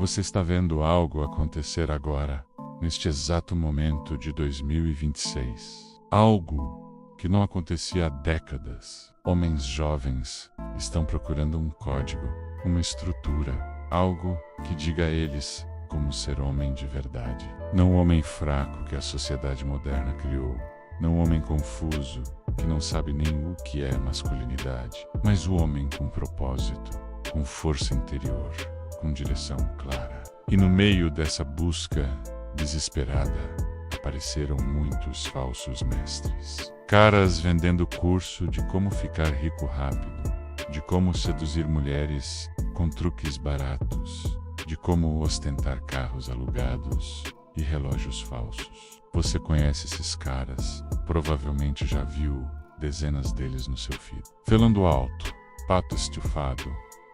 Você está vendo algo acontecer agora, neste exato momento de 2026. Algo que não acontecia há décadas. Homens jovens estão procurando um código, uma estrutura, algo que diga a eles como ser homem de verdade. Não o homem fraco que a sociedade moderna criou, não o homem confuso que não sabe nem o que é masculinidade, mas o homem com propósito, com força interior, com direção clara. E no meio dessa busca desesperada, apareceram muitos falsos mestres. Caras vendendo curso de como ficar rico rápido, de como seduzir mulheres com truques baratos, de como ostentar carros alugados e relógios falsos. Você conhece esses caras, provavelmente já viu dezenas deles no seu feed. Falando alto, pato estufado,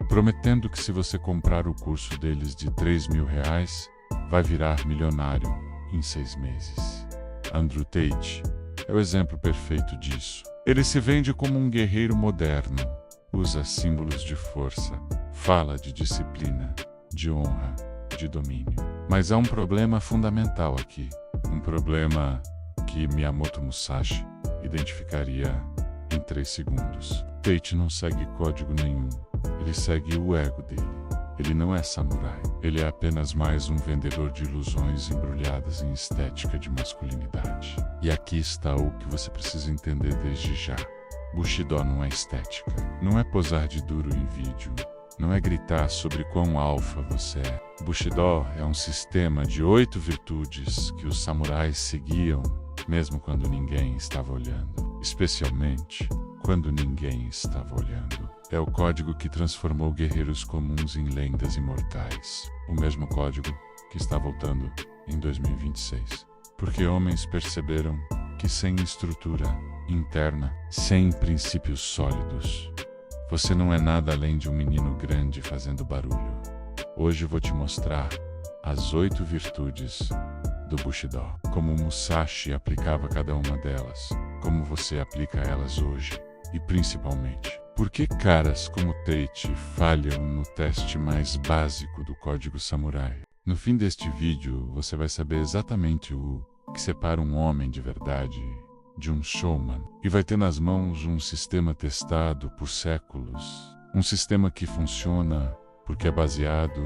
prometendo que se você comprar o curso deles de R$3.000, vai virar milionário em 6 meses. Andrew Tate é o exemplo perfeito disso. Ele se vende como um guerreiro moderno, usa símbolos de força, fala de disciplina, de honra, de domínio. Mas há um problema fundamental aqui. Um problema que Miyamoto Musashi identificaria em 3 segundos. Tate não segue código nenhum. Ele segue o ego dele. Ele não é samurai. Ele é apenas mais um vendedor de ilusões embrulhadas em estética de masculinidade. E aqui está o que você precisa entender desde já. Bushido não é estética. Não é posar de duro em vídeo. Não é gritar sobre quão alfa você é. Bushido é um sistema de 8 virtudes que os samurais seguiam, mesmo quando ninguém estava olhando. Especialmente quando ninguém estava olhando. É o código que transformou guerreiros comuns em lendas imortais. O mesmo código que está voltando em 2026. Porque homens perceberam que sem estrutura interna, sem princípios sólidos, você não é nada além de um menino grande fazendo barulho. Hoje vou te mostrar as 8 virtudes do Bushido. Como Musashi aplicava cada uma delas, como você aplica elas hoje. E principalmente, por que caras como Tate falham no teste mais básico do código samurai? No fim deste vídeo, você vai saber exatamente o que separa um homem de verdade de um showman. E vai ter nas mãos um sistema testado por séculos. Um sistema que funciona porque é baseado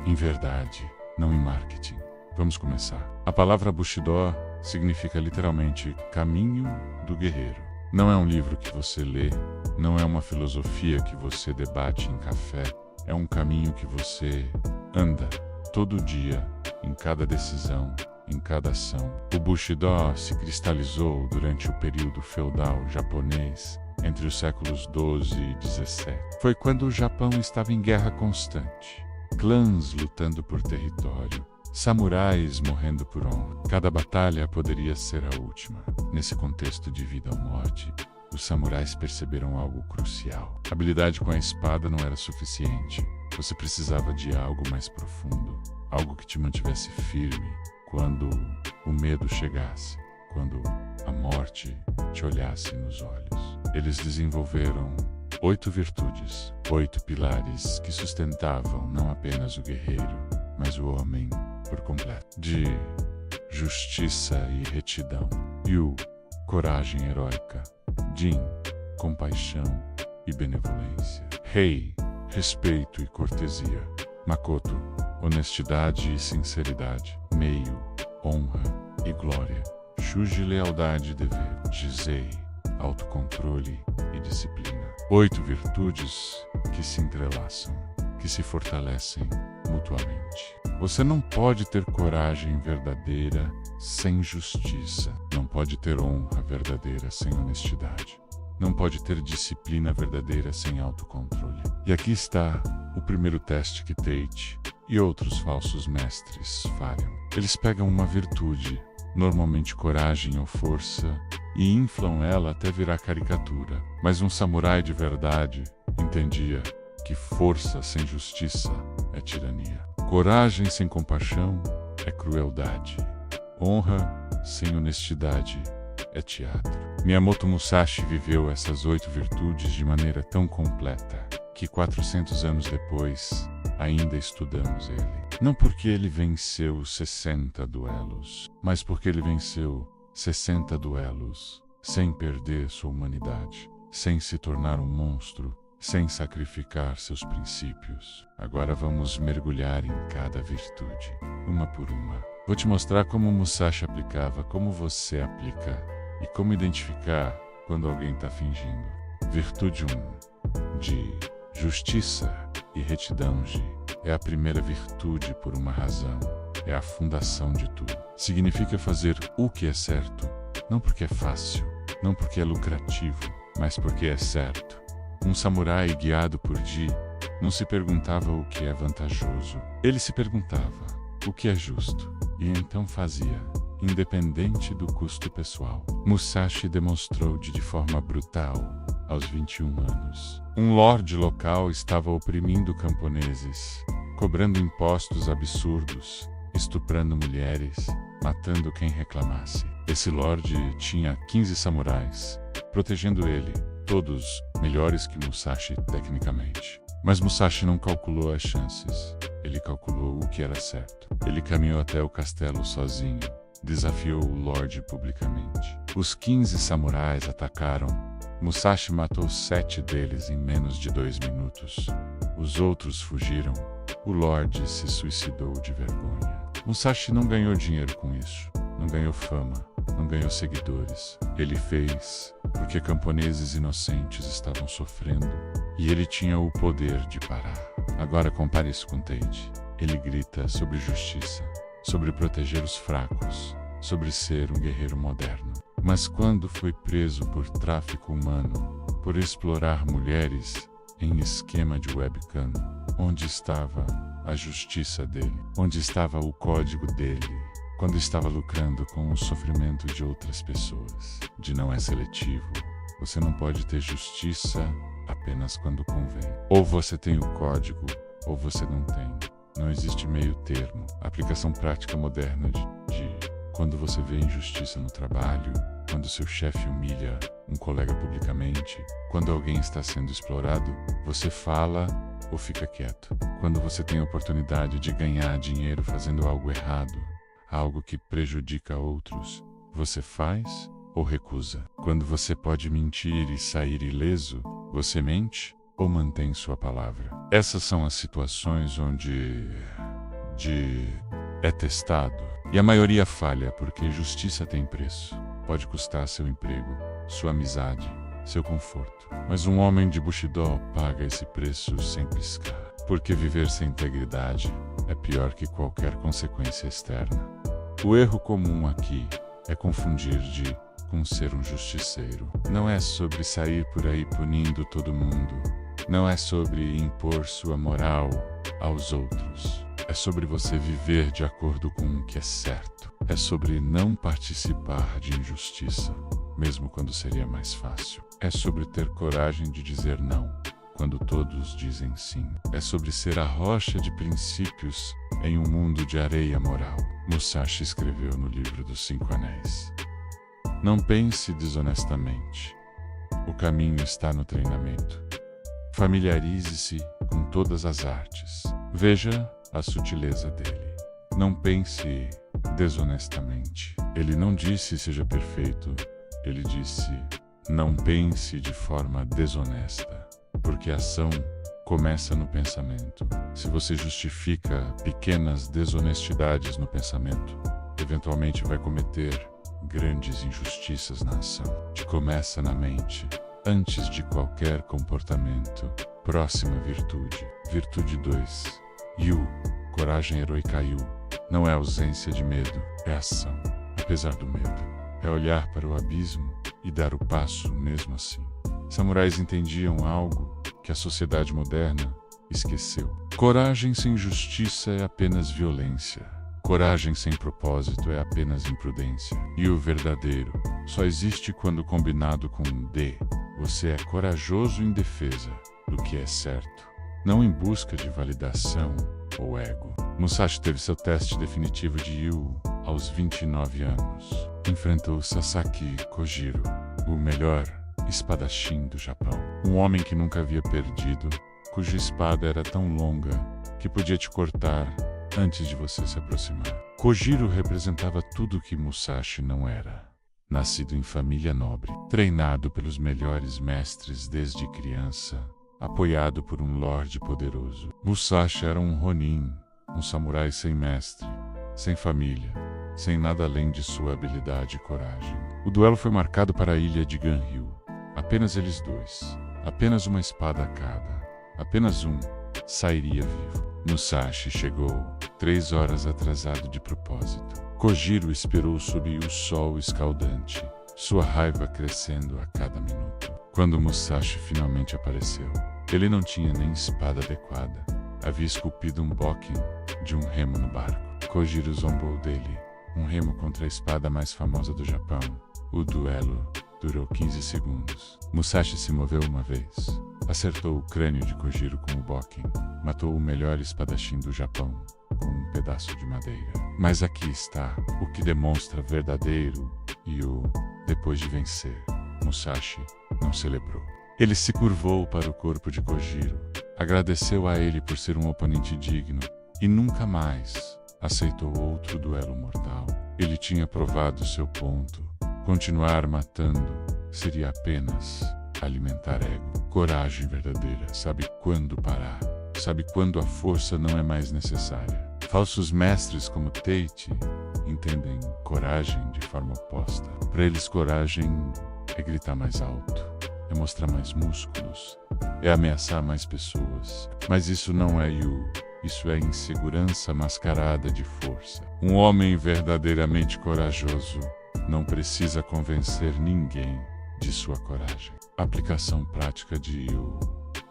em verdade, não em marketing. Vamos começar. A palavra Bushido significa literalmente caminho do guerreiro. Não é um livro que você lê, não é uma filosofia que você debate em café, é um caminho que você anda todo dia, em cada decisão, em cada ação. O Bushido se cristalizou durante o período feudal japonês, entre os séculos XII e XVII. Foi quando o Japão estava em guerra constante, clãs lutando por território, samurais morrendo por honra. Cada batalha poderia ser a última. Nesse contexto de vida ou morte, os samurais perceberam algo crucial. A habilidade com a espada não era suficiente. Você precisava de algo mais profundo, algo que te mantivesse firme quando o medo chegasse, quando a morte te olhasse nos olhos. Eles desenvolveram 8 virtudes, 8 pilares que sustentavam não apenas o guerreiro, mas o homem por completo. De justiça e retidão. Yu, coragem heróica. Jin, compaixão e benevolência. Rei, respeito e cortesia. Makoto, honestidade e sinceridade. Meio, honra e glória. Shuji, lealdade e dever. Jizei, autocontrole e disciplina. 8 virtudes que se entrelaçam, que se fortalecem mutuamente. Você não pode ter coragem verdadeira sem justiça. Não pode ter honra verdadeira sem honestidade. Não pode ter disciplina verdadeira sem autocontrole. E aqui está o primeiro teste que Tate e outros falsos mestres falham. Eles pegam uma virtude, normalmente coragem ou força, e inflam ela até virar caricatura. Mas um samurai de verdade entendia que força sem justiça é tirania. Coragem sem compaixão é crueldade. Honra sem honestidade é teatro. Miyamoto Musashi viveu essas 8 virtudes de maneira tão completa que 400 anos depois ainda estudamos ele. Não porque ele venceu 60 duelos, mas porque ele venceu 60 duelos sem perder sua humanidade, sem se tornar um monstro, sem sacrificar seus princípios. Agora vamos mergulhar em cada virtude, uma por uma. Vou te mostrar como Musashi aplicava, como você aplica e como identificar quando alguém está fingindo. Virtude 1. De justiça e retidão. É a primeira virtude por uma razão. É a fundação de tudo. Significa fazer o que é certo, não porque é fácil, não porque é lucrativo, mas porque é certo. Um samurai guiado por Ji não se perguntava o que é vantajoso. Ele se perguntava o que é justo, e então fazia, independente do custo pessoal. Musashi demonstrou de forma brutal aos 21 anos. Um lorde local estava oprimindo camponeses, cobrando impostos absurdos, estuprando mulheres, matando quem reclamasse. Esse lorde tinha 15 samurais, protegendo ele, todos melhores que Musashi tecnicamente. Mas Musashi não calculou as chances. Ele calculou o que era certo. Ele caminhou até o castelo sozinho, desafiou o lorde publicamente. Os 15 samurais atacaram. Musashi matou 7 deles em menos de 2 minutos. Os outros fugiram. O lorde se suicidou de vergonha. Musashi não ganhou dinheiro com isso. Não ganhou fama. Não ganhou seguidores. Ele fez porque camponeses inocentes estavam sofrendo e ele tinha o poder de parar. Agora compare isso com Tate. Ele grita sobre justiça, sobre proteger os fracos, sobre ser um guerreiro moderno. Mas quando foi preso por tráfico humano, por explorar mulheres em esquema de webcam, onde estava a justiça dele? Onde estava o código dele? Quando estava lucrando com o sofrimento de outras pessoas. De não é seletivo. Você não pode ter justiça apenas quando convém. Ou você tem o código, ou você não tem. Não existe meio termo. A aplicação prática moderna de quando você vê injustiça no trabalho, quando seu chefe humilha um colega publicamente, quando alguém está sendo explorado, você fala ou fica quieto. Quando você tem a oportunidade de ganhar dinheiro fazendo algo errado, algo que prejudica outros, você faz ou recusa? Quando você pode mentir e sair ileso, você mente ou mantém sua palavra? Essas são as situações onde é testado. E a maioria falha porque justiça tem preço. Pode custar seu emprego, sua amizade, seu conforto. Mas um homem de Bushido paga esse preço sem piscar. Porque viver sem integridade é pior que qualquer consequência externa. O erro comum aqui é confundir Ji com ser um justiceiro. Não é sobre sair por aí punindo todo mundo. Não é sobre impor sua moral aos outros. É sobre você viver de acordo com o que é certo. É sobre não participar de injustiça, mesmo quando seria mais fácil. É sobre ter coragem de dizer não, quando todos dizem sim. É sobre ser a rocha de princípios em um mundo de areia moral. Musashi escreveu no livro dos 5 Anéis. Não pense desonestamente. O caminho está no treinamento. Familiarize-se com todas as artes. Veja a sutileza dele. Não pense desonestamente. Ele não disse seja perfeito. Ele disse não pense de forma desonesta. Porque a ação começa no pensamento. Se você justifica pequenas desonestidades no pensamento, eventualmente vai cometer grandes injustiças na ação. Te começa na mente, antes de qualquer comportamento. Próxima virtude. Virtude 2. Yu. Coragem heroica Yu. Não é ausência de medo, é ação, apesar do medo. É olhar para o abismo e dar o passo mesmo assim. Samurais entendiam algo que a sociedade moderna esqueceu. Coragem sem justiça é apenas violência. Coragem sem propósito é apenas imprudência. E o verdadeiro só existe quando combinado com um D. Você é corajoso em defesa do que é certo, não em busca de validação ou ego. Musashi teve seu teste definitivo de Yu aos 29 anos. Enfrentou Sasaki Kojiro, o melhor espadachim do Japão. Um homem que nunca havia perdido, cuja espada era tão longa que podia te cortar antes de você se aproximar. Kojiro representava tudo o que Musashi não era. Nascido em família nobre, treinado pelos melhores mestres desde criança, apoiado por um lorde poderoso. Musashi era um Ronin, um samurai sem mestre, sem família, sem nada além de sua habilidade e coragem. O duelo foi marcado para a ilha de Ganryu. Apenas eles dois. Apenas uma espada a cada. Apenas um sairia vivo. Musashi chegou 3 horas atrasado de propósito. Kojiro esperou sob o sol escaldante, sua raiva crescendo a cada minuto. Quando Musashi finalmente apareceu, ele não tinha nem espada adequada. Havia esculpido um bokken de um remo no barco. Kojiro zombou dele. Um remo contra a espada mais famosa do Japão. O duelo durou 15 segundos. Musashi se moveu uma vez. Acertou o crânio de Kojiro com o bokken. Matou o melhor espadachim do Japão com um pedaço de madeira. Mas aqui está o que demonstra verdadeiro Yu. Depois de vencer, Musashi não celebrou. Ele se curvou para o corpo de Kojiro, agradeceu a ele por ser um oponente digno e nunca mais aceitou outro duelo mortal. Ele tinha provado seu ponto. Continuar matando seria apenas alimentar ego. Coragem verdadeira sabe quando parar, sabe quando a força não é mais necessária. Falsos mestres como Tate entendem coragem de forma oposta. Para eles, coragem é gritar mais alto, é mostrar mais músculos, é ameaçar mais pessoas. Mas isso não é Yu. Isso é insegurança mascarada de força. Um homem verdadeiramente corajoso não precisa convencer ninguém de sua coragem. Aplicação prática de Yu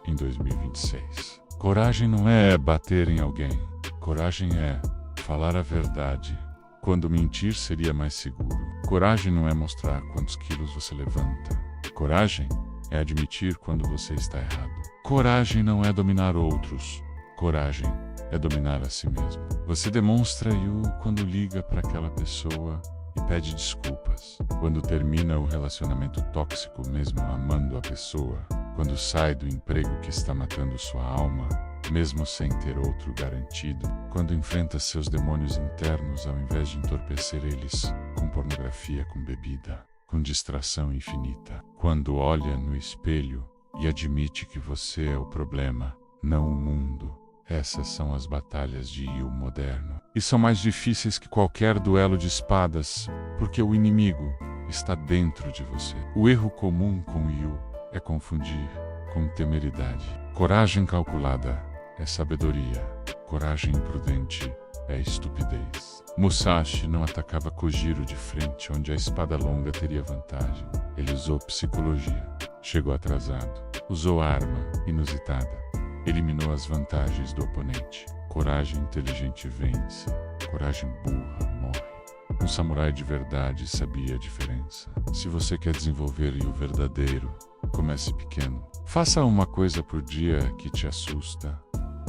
em 2026. Coragem não é bater em alguém. Coragem é falar a verdade quando mentir seria mais seguro. Coragem não é mostrar quantos quilos você levanta. Coragem é admitir quando você está errado. Coragem não é dominar outros. Coragem é dominar a si mesmo. Você demonstra Yu quando liga para aquela pessoa e pede desculpas. Quando termina o relacionamento tóxico mesmo amando a pessoa. Quando sai do emprego que está matando sua alma, mesmo sem ter outro garantido. Quando enfrenta seus demônios internos ao invés de entorpecer eles com pornografia, com bebida, com distração infinita. Quando olha no espelho e admite que você é o problema, não o mundo. Essas são as batalhas de Yu moderno. E são mais difíceis que qualquer duelo de espadas, porque o inimigo está dentro de você. O erro comum com Yu é confundir com temeridade. Coragem calculada é sabedoria. Coragem imprudente é estupidez. Musashi não atacava Kojiro de frente, onde a espada longa teria vantagem. Ele usou psicologia. Chegou atrasado. Usou arma inusitada. Eliminou as vantagens do oponente. Coragem inteligente vence. Coragem burra morre. Um samurai de verdade sabia a diferença. Se você quer desenvolver o verdadeiro, comece pequeno. Faça uma coisa por dia que te assusta.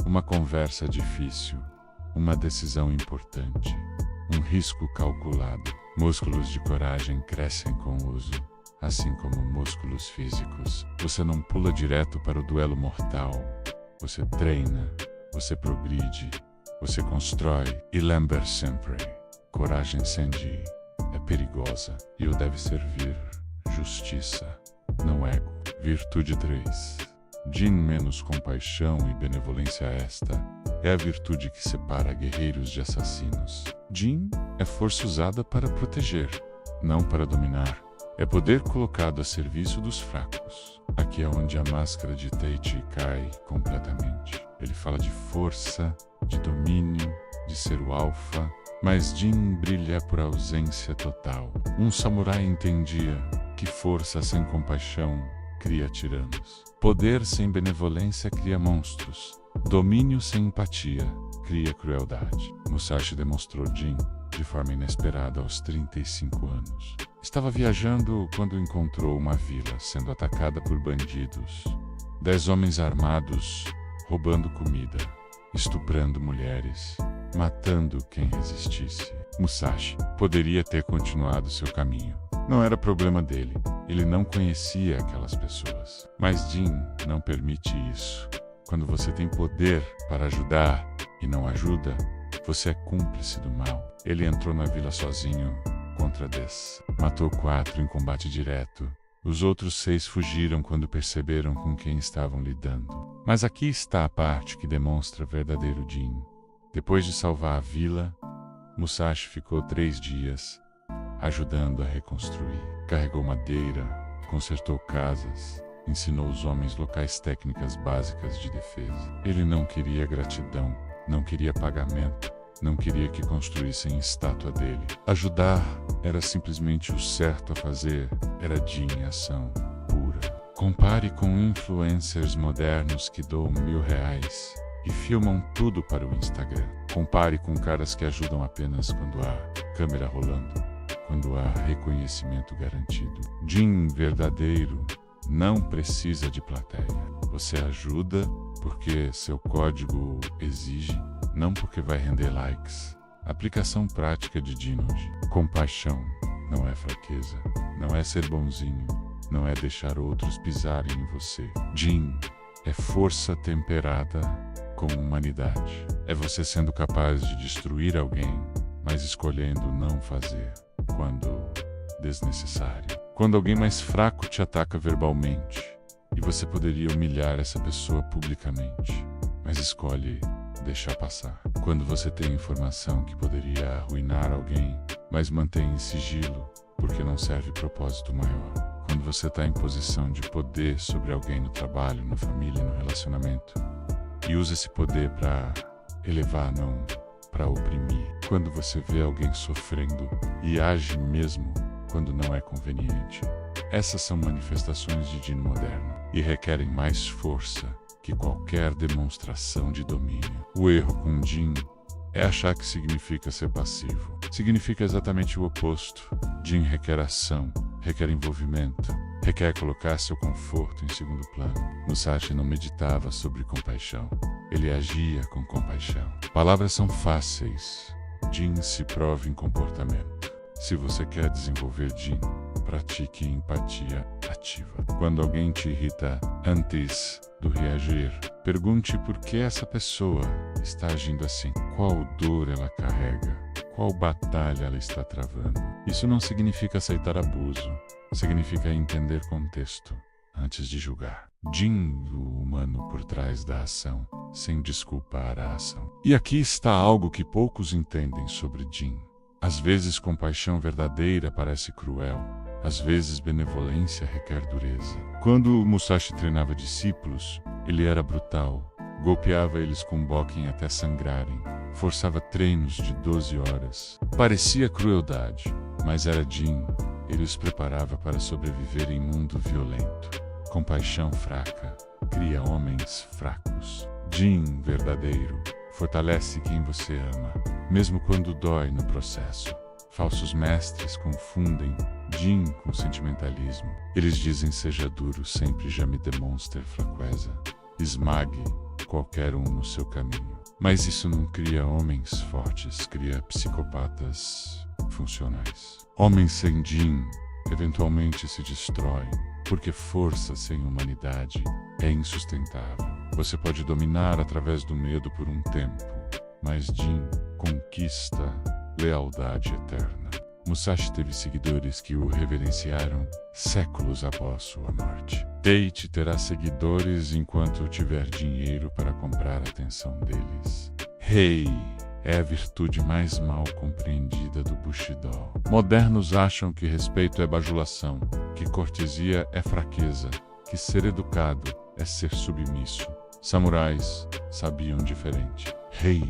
Uma conversa difícil. Uma decisão importante. Um risco calculado. Músculos de coragem crescem com o uso. Assim como músculos físicos. Você não pula direto para o duelo mortal. Você treina, você progride, você constrói e lembre sempre, coragem sem Ji é perigosa e o deve servir justiça, não ego. Virtude 3. Jin menos compaixão e benevolência esta é a virtude que separa guerreiros de assassinos. Jin é força usada para proteger, não para dominar. É poder colocado a serviço dos fracos. Aqui é onde a máscara de Tate cai completamente. Ele fala de força, de domínio, de ser o alfa, mas Jin brilha por ausência total. Um samurai entendia que força sem compaixão cria tiranos. Poder sem benevolência cria monstros. Domínio sem empatia cria crueldade. Musashi demonstrou Jin de forma inesperada aos 35 anos. Estava viajando quando encontrou uma vila sendo atacada por bandidos. 10 homens armados, roubando comida, estuprando mulheres, matando quem resistisse. Musashi poderia ter continuado seu caminho. Não era problema dele. Ele não conhecia aquelas pessoas. Mas Jin não permite isso. Quando você tem poder para ajudar e não ajuda, Você é cúmplice do mal. Ele entrou na vila sozinho contra Des. Matou 4 em combate direto. Os outros 6 fugiram quando perceberam com quem estavam lidando. Mas aqui está a parte que demonstra verdadeiro Jin. Depois de salvar a vila, Musashi ficou 3 dias ajudando a reconstruir. Carregou madeira, consertou casas, ensinou os homens locais técnicas básicas de defesa. Ele não queria gratidão, não queria pagamento, não queria que construíssem estátua dele. Ajudar era simplesmente o certo a fazer, era Jin em ação pura. Compare com influencers modernos que doam R$1000 e filmam tudo para o Instagram. Compare com caras que ajudam apenas quando há câmera rolando, quando há reconhecimento garantido. Jin verdadeiro não precisa de plateia. Você ajuda porque seu código exige, não porque vai render likes. Aplicação prática de Jin hoje. Compaixão não é fraqueza, não é ser bonzinho, não é deixar outros pisarem em você. Jin é força temperada com humanidade. É você sendo capaz de destruir alguém, mas escolhendo não fazer quando desnecessário. Quando alguém mais fraco te ataca verbalmente, e você poderia humilhar essa pessoa publicamente, mas escolhe deixar passar. Quando você tem informação que poderia arruinar alguém, mas mantém em sigilo, porque não serve propósito maior. Quando você está em posição de poder sobre alguém no trabalho, na família, no relacionamento, e usa esse poder para elevar, não para oprimir. Quando você vê alguém sofrendo e age mesmo quando não é conveniente. Essas são manifestações de Jin moderno e requerem mais força que qualquer demonstração de domínio. O erro com Jin é achar que significa ser passivo. Significa exatamente o oposto. Jin requer ação, requer envolvimento, requer colocar seu conforto em segundo plano. Musashi não meditava sobre compaixão. Ele agia com compaixão. Palavras são fáceis. Jin se prova em comportamento. Se você quer desenvolver Jin, pratique empatia ativa. Quando alguém te irrita antes do reagir, pergunte por que essa pessoa está agindo assim. Qual dor ela carrega? Qual batalha ela está travando? Isso não significa aceitar abuso. Significa entender contexto antes de julgar. Jin, o humano por trás da ação, sem desculpar a ação. E aqui está algo que poucos entendem sobre Jin. Às vezes compaixão verdadeira parece cruel. Às vezes benevolência requer dureza. Quando Musashi treinava discípulos, ele era brutal. Golpeava eles com bokken até sangrarem. Forçava treinos de 12 horas. Parecia crueldade, mas era Jin. Ele os preparava para sobreviver em mundo violento. Compaixão fraca cria homens fracos. Jin verdadeiro fortalece quem você ama, mesmo quando dói no processo. Falsos mestres confundem Jin com sentimentalismo. Eles dizem seja duro, sempre já me demonstra fraqueza. Esmague qualquer um no seu caminho. Mas isso não cria homens fortes, cria psicopatas funcionais. Homens sem Jin eventualmente se destroem, porque força sem humanidade é insustentável. Você pode dominar através do medo por um tempo, mas Jin conquista lealdade eterna. Musashi teve seguidores que o reverenciaram séculos após sua morte. Tate terá seguidores enquanto tiver dinheiro para comprar a atenção deles. Rei é a virtude mais mal compreendida do Bushido. Modernos acham que respeito é bajulação, que cortesia é fraqueza, que ser educado é ser submisso. Samurais sabiam diferente. Rei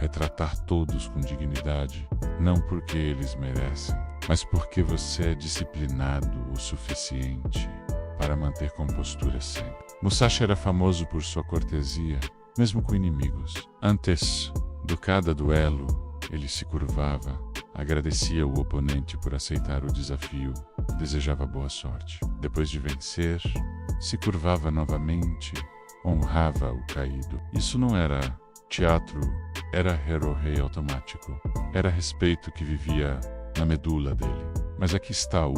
é tratar todos com dignidade, não porque eles merecem, mas porque você é disciplinado o suficiente para manter compostura sempre. Musashi era famoso por sua cortesia, mesmo com inimigos. Antes do cada duelo, ele se curvava, agradecia o oponente por aceitar o desafio, desejava boa sorte. Depois de vencer, se curvava novamente, honrava o caído. Isso não era teatro, era hero-rei automático. Era respeito que vivia na medula dele. Mas aqui está o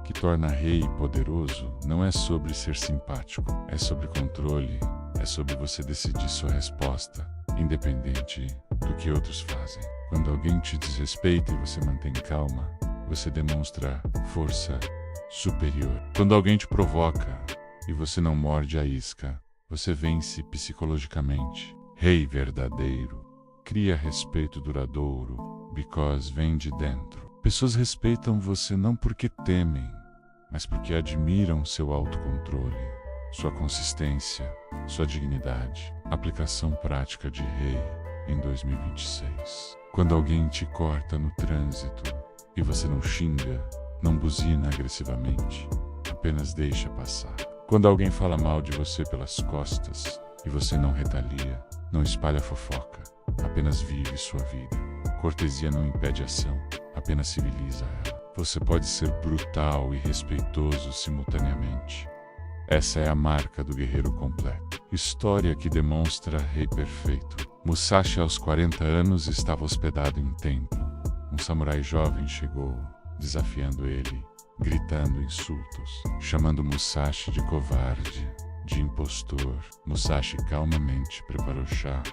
que torna rei poderoso. Não é sobre ser simpático, é sobre controle, é sobre você decidir sua resposta, independente do que outros fazem. Quando alguém te desrespeita e você mantém calma, você demonstra força superior. Quando alguém te provoca e você não morde a isca, você vence psicologicamente. Rei verdadeiro cria respeito duradouro, because vem de dentro. Pessoas respeitam você não porque temem, mas porque admiram seu autocontrole, sua consistência, sua dignidade. Aplicação prática de rei em 2026. Quando alguém te corta no trânsito e você não xinga, não buzina agressivamente, apenas deixa passar. Quando alguém fala mal de você pelas costas e você não retalia, não espalha fofoca, apenas vive sua vida. Cortesia não impede ação, apenas civiliza ela. Você pode ser brutal e respeitoso simultaneamente. Essa é a marca do guerreiro completo. História que demonstra rei perfeito. Musashi, aos 40 anos, estava hospedado em templo. Um samurai jovem chegou, desafiando ele, gritando insultos, chamando Musashi de covarde, de impostor. Musashi calmamente preparou chá,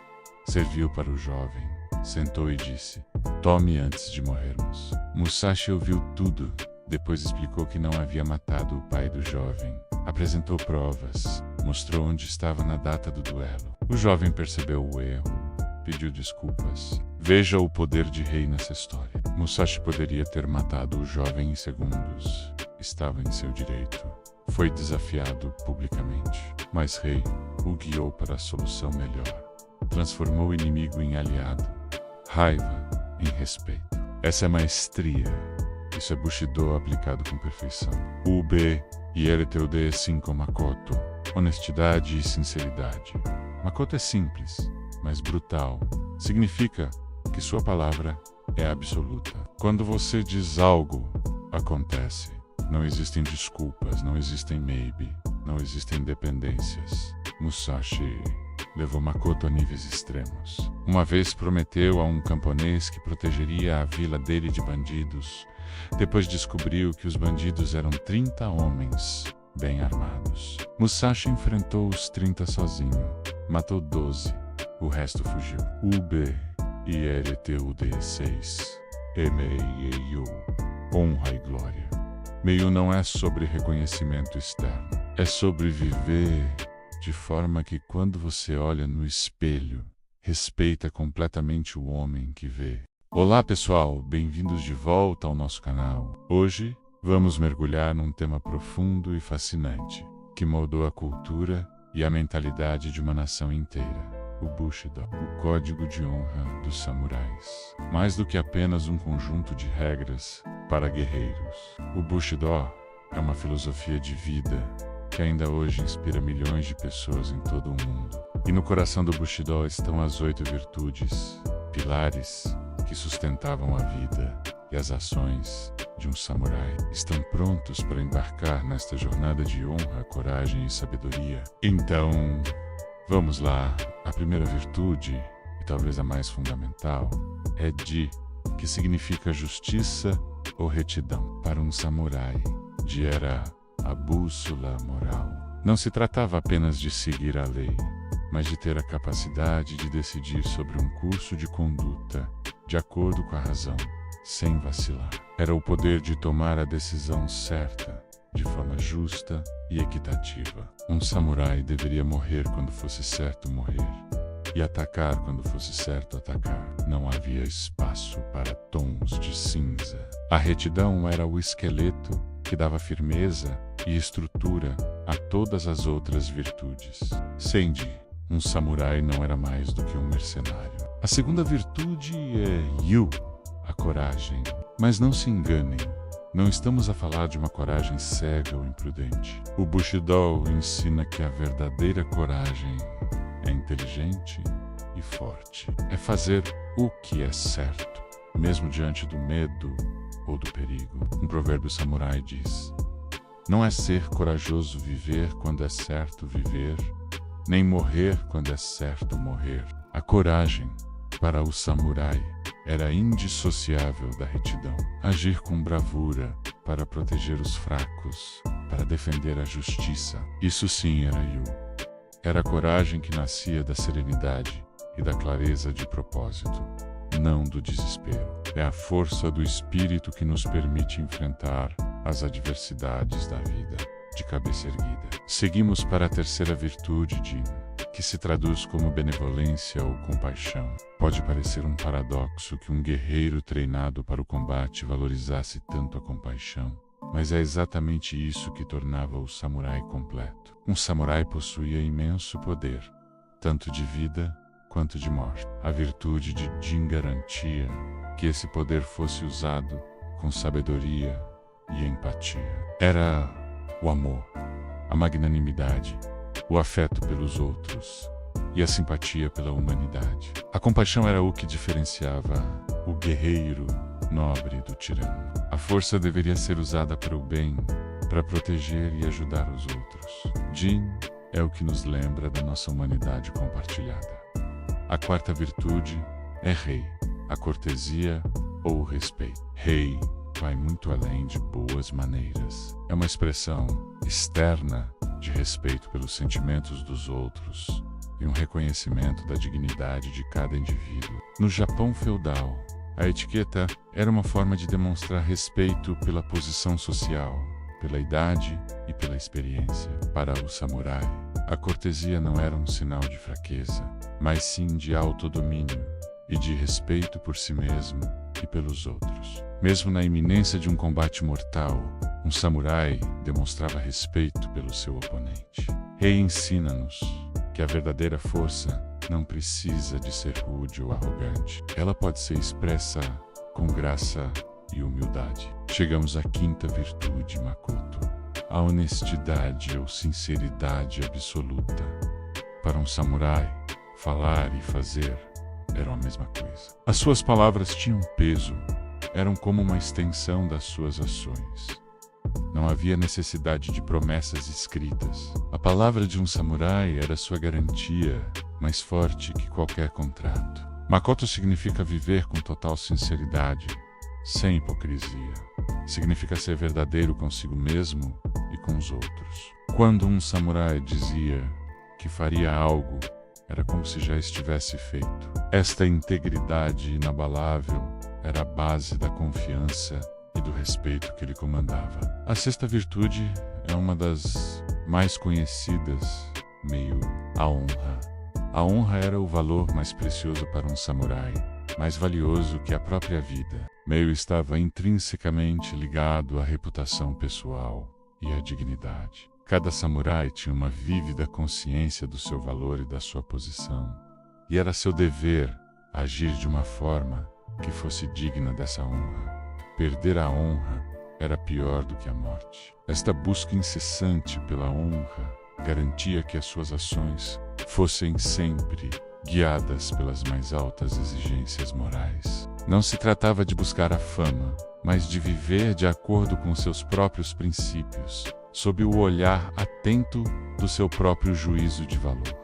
serviu para o jovem, sentou e disse: "Tome antes de morrermos." Musashi ouviu tudo, depois explicou que não havia matado o pai do jovem. Apresentou provas, mostrou onde estava na data do duelo. O jovem percebeu o erro, pediu desculpas. Veja o poder de rei nessa história. Musashi poderia ter matado o jovem em segundos. Estava em seu direito. Foi desafiado publicamente. Mas rei o guiou para a solução melhor. Transformou o inimigo em aliado. Raiva em respeito. Essa é maestria. Isso é Bushido aplicado com perfeição. Ube Iereteude 5 Makoto. Honestidade e sinceridade. Makoto é simples, mas brutal. Significa que sua palavra é absoluta. Quando você diz algo, acontece. Não existem desculpas, não existem maybe, não existem dependências. Musashi levou Makoto a níveis extremos. Uma vez prometeu a um camponês que protegeria a vila dele de bandidos. Depois descobriu que os bandidos eram 30 homens, bem armados. Musashi enfrentou os 30 sozinho. Matou 12. O resto fugiu. Ube Iereteude 6. Emeiu. Honra e glória. Meio não é sobre reconhecimento externo. É sobre viver de forma que quando você olha no espelho, respeita completamente o homem que vê. Olá pessoal, bem-vindos de volta ao nosso canal. Hoje vamos mergulhar num tema profundo e fascinante, que moldou a cultura e a mentalidade de uma nação inteira. O Bushido, o código de honra dos samurais. Mais do que apenas um conjunto de regras para guerreiros. O Bushido é uma filosofia de vida que ainda hoje inspira milhões de pessoas em todo o mundo. E no coração do Bushido estão as 8 virtudes, pilares que sustentavam a vida e as ações de um samurai. Estão prontos para embarcar nesta jornada de honra, coragem e sabedoria? Então, vamos lá. A primeira virtude, e talvez a mais fundamental, é Ji, que significa justiça ou retidão. Para um samurai, Ji era a bússola moral. Não se tratava apenas de seguir a lei, mas de ter a capacidade de decidir sobre um curso de conduta de acordo com a razão, sem vacilar. Era o poder de tomar a decisão certa, de forma justa e equitativa. Um samurai deveria morrer quando fosse certo morrer, e atacar quando fosse certo atacar. Não havia espaço para tons de cinza. A retidão era o esqueleto que dava firmeza e estrutura a todas as outras virtudes. Sem Ji, um samurai não era mais do que um mercenário. A segunda virtude é Yu, a coragem. Mas não se enganem, não estamos a falar de uma coragem cega ou imprudente. O Bushido ensina que a verdadeira coragem é inteligente e forte. É fazer o que é certo, mesmo diante do medo ou do perigo. Um provérbio samurai diz: "Não é ser corajoso viver quando é certo viver, nem morrer quando é certo morrer." A coragem, para o samurai, era indissociável da retidão. Agir com bravura para proteger os fracos, para defender a justiça. Isso sim era Yu. Era a coragem que nascia da serenidade e da clareza de propósito, não do desespero. É a força do espírito que nos permite enfrentar as adversidades da vida de cabeça erguida. Seguimos para a terceira virtude, Jin, que se traduz como benevolência ou compaixão. Pode parecer um paradoxo que um guerreiro treinado para o combate valorizasse tanto a compaixão, mas é exatamente isso que tornava o samurai completo. Um samurai possuía imenso poder, tanto de vida quanto de morte. A virtude de Jin garantia que esse poder fosse usado com sabedoria e empatia. Era o amor, a magnanimidade, o afeto pelos outros e a simpatia pela humanidade. A compaixão era o que diferenciava o guerreiro nobre do tirano. A força deveria ser usada para o bem, para proteger e ajudar os outros. Jin é o que nos lembra da nossa humanidade compartilhada. A quarta virtude é rei, a cortesia ou o respeito. Rei vai muito além de boas maneiras. É uma expressão externa de respeito pelos sentimentos dos outros e um reconhecimento da dignidade de cada indivíduo. No Japão feudal, a etiqueta era uma forma de demonstrar respeito pela posição social, pela idade e pela experiência. Para o samurai, a cortesia não era um sinal de fraqueza, mas sim de autodomínio e de respeito por si mesmo e pelos outros. Mesmo na iminência de um combate mortal, um samurai demonstrava respeito pelo seu oponente. Rei ensina-nos que a verdadeira força não precisa de ser rude ou arrogante. Ela pode ser expressa com graça e humildade. Chegamos à quinta virtude, Makoto, a honestidade ou sinceridade absoluta. Para um samurai, falar e fazer eram a mesma coisa. As suas palavras tinham peso, eram como uma extensão das suas ações. Não havia necessidade de promessas escritas. A palavra de um samurai era sua garantia, mais forte que qualquer contrato. Makoto significa viver com total sinceridade, sem hipocrisia. Significa ser verdadeiro consigo mesmo e com os outros. Quando um samurai dizia que faria algo, era como se já estivesse feito. Esta integridade inabalável era a base da confiança e do respeito que ele comandava. A sexta virtude é uma das mais conhecidas, meio a honra. A honra era o valor mais precioso para um samurai, mais valioso que a própria vida. Meio estava intrinsecamente ligado à reputação pessoal e à dignidade. Cada samurai tinha uma vívida consciência do seu valor e da sua posição, e era seu dever agir de uma forma que fosse digna dessa honra. Perder a honra era pior do que a morte. Esta busca incessante pela honra garantia que as suas ações fossem sempre guiadas pelas mais altas exigências morais. Não se tratava de buscar a fama, mas de viver de acordo com seus próprios princípios, sob o olhar atento do seu próprio juízo de valor.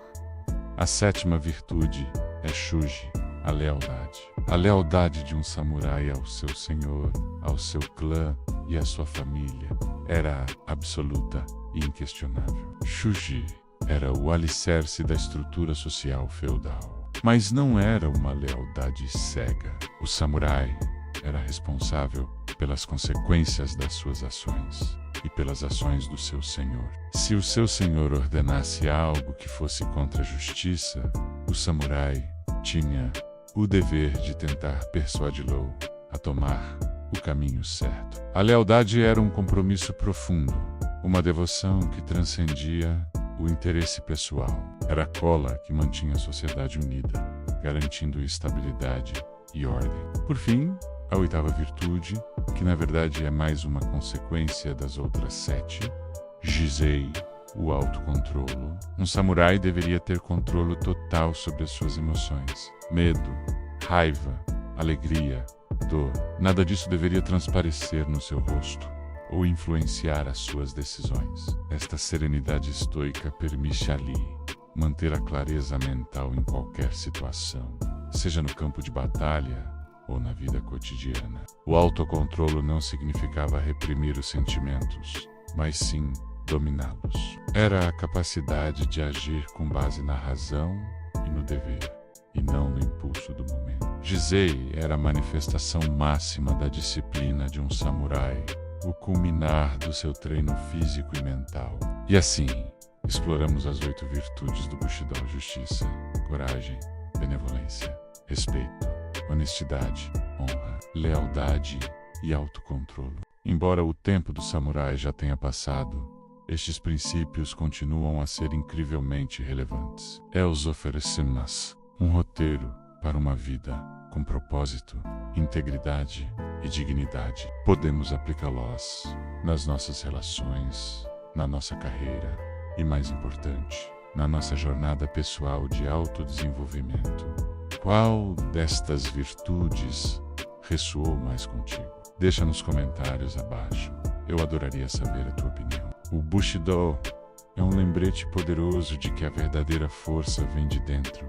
A sétima virtude é Shuji, a lealdade. A lealdade de um samurai ao seu senhor, ao seu clã e à sua família era absoluta e inquestionável. Shuji era o alicerce da estrutura social feudal. Mas não era uma lealdade cega. O samurai era responsável pelas consequências das suas ações e pelas ações do seu senhor. Se o seu senhor ordenasse algo que fosse contra a justiça, o samurai tinha o dever de tentar persuadi-lo a tomar o caminho certo. A lealdade era um compromisso profundo, uma devoção que transcendia o interesse pessoal. Era a cola que mantinha a sociedade unida, garantindo estabilidade e ordem. Por fim, a oitava virtude, que na verdade é mais uma consequência das outras 7, Jizei, o autocontrolo. Um samurai deveria ter controle total sobre as suas emoções. Medo, raiva, alegria, dor. Nada disso deveria transparecer no seu rosto ou influenciar as suas decisões. Esta serenidade estoica permite ali manter a clareza mental em qualquer situação, seja no campo de batalha ou na vida cotidiana. O autocontrolo não significava reprimir os sentimentos, mas sim dominá-los. Era a capacidade de agir com base na razão e no dever, e não no impulso do momento. Jizei era a manifestação máxima da disciplina de um samurai, o culminar do seu treino físico e mental. E assim, exploramos as 8 virtudes do Bushido: justiça, coragem, benevolência, respeito, honestidade, honra, lealdade e autocontrole. Embora o tempo do samurai já tenha passado, estes princípios continuam a ser incrivelmente relevantes. Eles oferecem-nos um roteiro para uma vida com propósito, integridade e dignidade. Podemos aplicá-los nas nossas relações, na nossa carreira e, mais importante, na nossa jornada pessoal de autodesenvolvimento. Qual destas virtudes ressoou mais contigo? Deixa nos comentários abaixo. Eu adoraria saber a tua opinião. O Bushido é um lembrete poderoso de que a verdadeira força vem de dentro,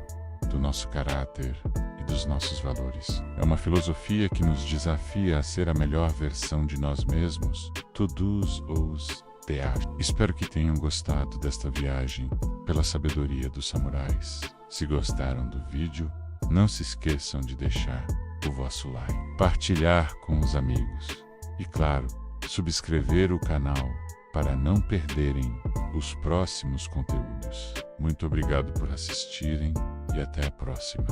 do nosso caráter e dos nossos valores. É uma filosofia que nos desafia a ser a melhor versão de nós mesmos, todos os dias. Espero que tenham gostado desta viagem pela sabedoria dos samurais. Se gostaram do vídeo, não se esqueçam de deixar o vosso like, partilhar com os amigos e, claro, subscrever o canal para não perderem os próximos conteúdos. Muito obrigado por assistirem e até a próxima.